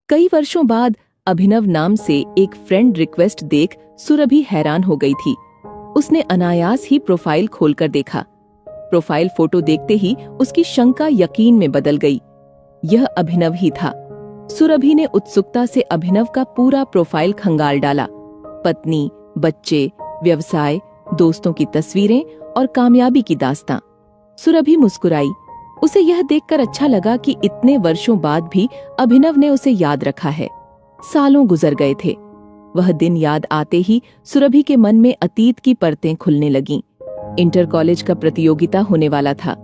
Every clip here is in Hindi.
कई वर्षों बाद अभिनव नाम से एक फ्रेंड रिक्वेस्ट देख सुरभि हैरान हो गई थी। उसने अनायास ही प्रोफाइल खोलकर देखा। प्रोफाइल फोटो देखते ही उसकी शंका यकीन में बदल गई। यह अभिनव ही था। सुरभि ने उत्सुकता से अभिनव का पूरा प्रोफाइल खंगाल डाला। पत्नी, बच्चे, व्यवसाय, दोस्तों की तस्वीरें और कामयाबी की दास्तां। सुरभि मुस्कुराई। उसे यह देखकर अच्छा लगा कि इतने वर्षों बाद भी अभिनव ने उसे याद रखा है। सालों गुजर गए थे। वह दिन याद आते ही सुरभि के मन में अतीत की परतें खुलने लगीं। इंटर कॉलेज का प्रतियोगिता होने वाला था।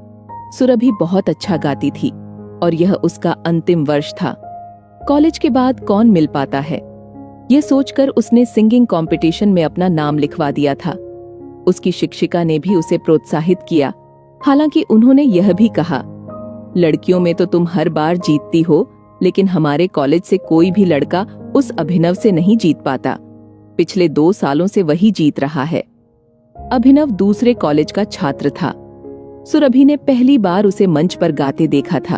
सुरभि बहुत अच्छा गाती थी और यह उसका अंतिम वर्ष था। कॉलेज के बाद कौन मिल पाता है, यह सोचकर उसने सिंगिंग कंपटीशन में अपना नाम लिखवा दिया था। उसकी शिक्षिका ने भी उसे प्रोत्साहित किया। हालांकि उन्होंने यह भी कहा, लड़कियों में तो तुम हर बार जीतती हो, लेकिन हमारे कॉलेज से कोई भी लड़का उस अभिनव से नहीं जीत पाता। पिछले 2 सालों से वही जीत रहा है। अभिनव दूसरे कॉलेज का छात्र था। सुरभि ने पहली बार उसे मंच पर गाते देखा था।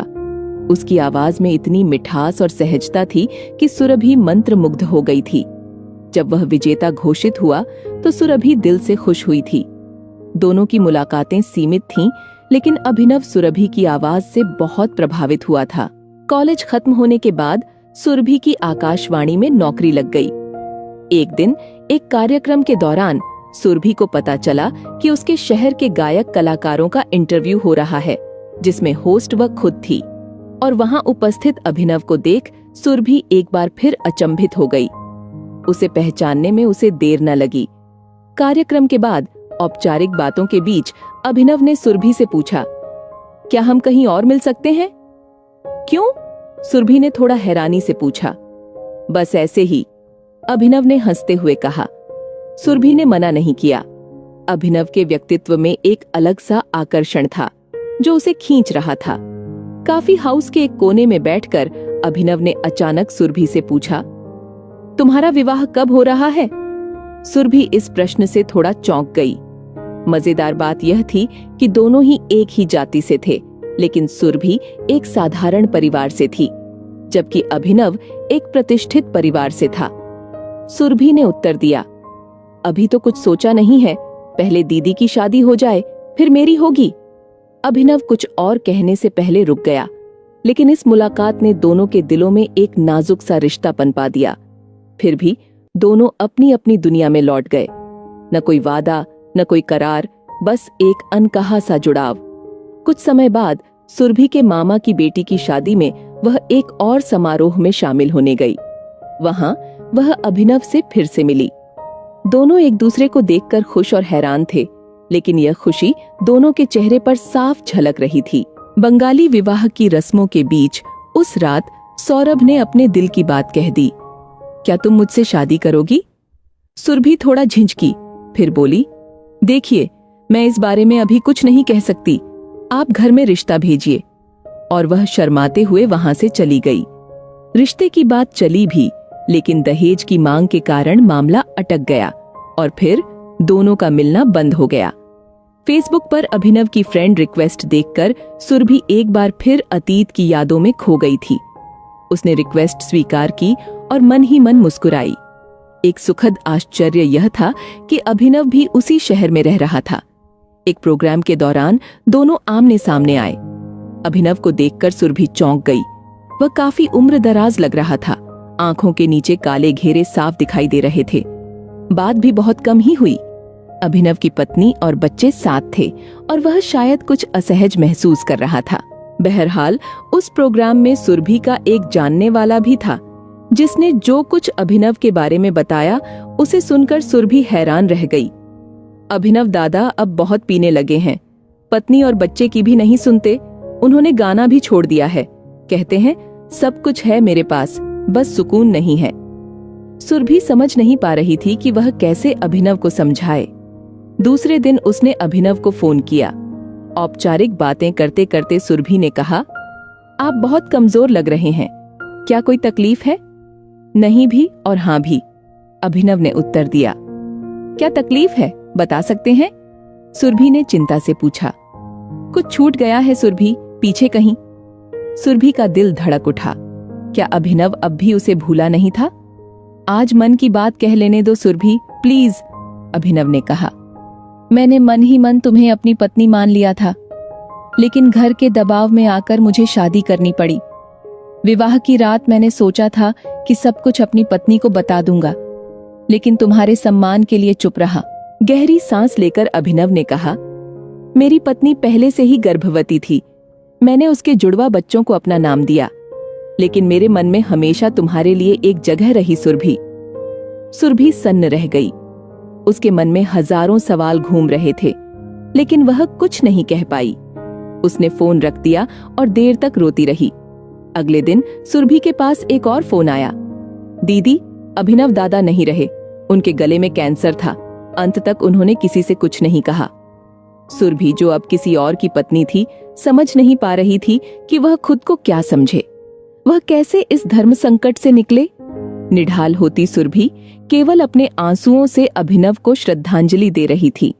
उसकी आवाज में इतनी मिठास और सहजता थी कि सुरभि मंत्रमुग्ध हो गई थी। जब वह विजेता घोषित हुआ तो सुरभि दिल से खुश हुई थी। दोनों की मुलाकातें सीमित थीं, लेकिन अभिनव सुरभि की आवाज से बहुत प्रभावित हुआ था। कॉलेज खत्म होने के बाद सुरभि की आकाशवाणी में नौकरी लग गई। एक दिन एक कार्यक्रम के दौरान सुरभि को पता चला कि उसके शहर के गायक कलाकारों का इंटरव्यू हो रहा है, जिसमें होस्ट वह खुद थी। और वहां उपस्थित अभिनव को देख सुरभि एक बार फिर अचंभित हो गई। उसे पहचानने में उसे देर न लगी। कार्यक्रम के बाद औपचारिक बातों के बीच अभिनव ने सुरभि से पूछा, क्या हम कहीं और मिल सकते हैं? क्यों? सुरभि ने थोड़ा हैरानी से पूछा। बस ऐसे ही, अभिनव ने हंसते हुए कहा। सुरभि ने मना नहीं किया। अभिनव के व्यक्तित्व में एक अलग सा आकर्षण था जो उसे खींच रहा था। कॉफी हाउस के एक कोने में बैठकर अभिनव ने अचानक सुरभि से पूछा, तुम्हारा विवाह कब हो रहा है? सुरभि इस प्रश्न से थोड़ा चौंक गई। मजेदार बात यह थी कि दोनों ही एक ही जाति से थे, लेकिन सुरभि एक साधारण परिवार से थी, जबकि अभिनव एक प्रतिष्ठित परिवार से था। सुरभि ने उत्तर दिया, अभी तो कुछ सोचा नहीं है, पहले दीदी की शादी हो जाए, फिर मेरी होगी। अभिनव कुछ और कहने से पहले रुक गया, लेकिन इस मुलाकात ने दोनों के दिलों में एक नाजुक सा रिश्ता पनपा दिया। फिर भी दोनों अपनी अपनी दुनिया में लौट गए। न कोई वादा, न कोई करार, बस एक अनकहा सा जुड़ाव। कुछ समय बाद सुरभि के मामा की बेटी की शादी में वह एक और समारोह में शामिल होने गई। वहां वह अभिनव से फिर से मिली। दोनों एक दूसरे को देखकर खुश और हैरान थे, लेकिन यह खुशी दोनों के चेहरे पर साफ झलक रही थी। बंगाली विवाह की रस्मों के बीच उस रात सौरभ ने अपने दिल की बात कह दी, क्या तुम मुझसे शादी करोगी? सुरभि थोड़ा झिझकी, फिर बोली, देखिए, मैं इस बारे में अभी कुछ नहीं कह सकती, आप घर में रिश्ता भेजिए। और वह शर्माते हुए वहां से चली गई। रिश्ते की बात चली भी, लेकिन दहेज की मांग के कारण मामला अटक गया और फिर दोनों का मिलना बंद हो गया। फेसबुक पर अभिनव की फ्रेंड रिक्वेस्ट देखकर सुरभि एक बार फिर अतीत की यादों में खो गई थी। उसने रिक्वेस्ट स्वीकार की और मन ही मन मुस्कुराई। एक सुखद आश्चर्य यह था कि अभिनव भी उसी शहर में रह रहा था। एक प्रोग्राम के दौरान दोनों आमने सामने आए। अभिनव को देखकर सुरभि चौंक गई। वह काफी उम्र दराज लग रहा था। आंखों के नीचे काले घेरे साफ दिखाई दे रहे थे। बात भी बहुत कम ही हुई। अभिनव की पत्नी और बच्चे साथ थे और वह शायद कुछ असहज महसूस कर रहा था। बहरहाल उस प्रोग्राम में सुरभि का एक जानने वाला भी था, जिसने जो कुछ अभिनव के बारे में बताया उसे सुनकर सुरभि हैरान रह गई। अभिनव दादा अब बहुत पीने लगे हैं, पत्नी और बच्चे की भी नहीं सुनते, उन्होंने गाना भी छोड़ दिया है, कहते हैं सब कुछ है मेरे पास, बस सुकून नहीं है। सुरभि समझ नहीं पा रही थी कि वह कैसे अभिनव को समझाए। दूसरे दिन उसने अभिनव को फोन किया। औपचारिक बातें करते करते सुरभि ने कहा, आप बहुत कमजोर लग रहे हैं, क्या कोई तकलीफ है? नहीं भी और हाँ भी, अभिनव ने उत्तर दिया। क्या तकलीफ है, बता सकते हैं? सुरभि ने चिंता से पूछा। कुछ छूट गया है सुरभि, पीछे कहीं। सुरभि का दिल धड़क उठा। क्या अभिनव अब भी उसे भूला नहीं था? आज मन की बात कह लेने दो सुरभि, प्लीज, अभिनव ने कहा। मैंने मन ही मन तुम्हें अपनी पत्नी मान लिया था, लेकिन घर के दबाव में आकर मुझे शादी करनी पड़ी। विवाह की रात मैंने सोचा था कि सब कुछ अपनी पत्नी को बता दूंगा, लेकिन तुम्हारे सम्मान के लिए चुप रहा। गहरी सांस लेकर अभिनव ने कहा, मेरी पत्नी पहले से ही गर्भवती थी। मैंने उसके जुड़वा बच्चों को अपना नाम दिया, लेकिन मेरे मन में हमेशा तुम्हारे लिए एक जगह रही सुरभि। सुरभि सन्न रह गई। उसके मन में हजारों सवाल घूम रहे थे, लेकिन वह कुछ नहीं कह पाई। उसने फोन रख दिया और देर तक रोती रही। अगले दिन सुरभि के पास एक और फोन आया। दीदी, अभिनव दादा नहीं रहे, उनके गले में कैंसर था। अंत तक उन्होंने किसी से कुछ नहीं कहा। सुरभि, जो अब किसी और की पत्नी थी, समझ नहीं पा रही थी कि वह खुद को क्या समझे। वह कैसे इस धर्म संकट से निकले? निढाल होती सुरभि केवल अपने आंसुओं से अभिनव को श्रद्धांजलि दे रही थी।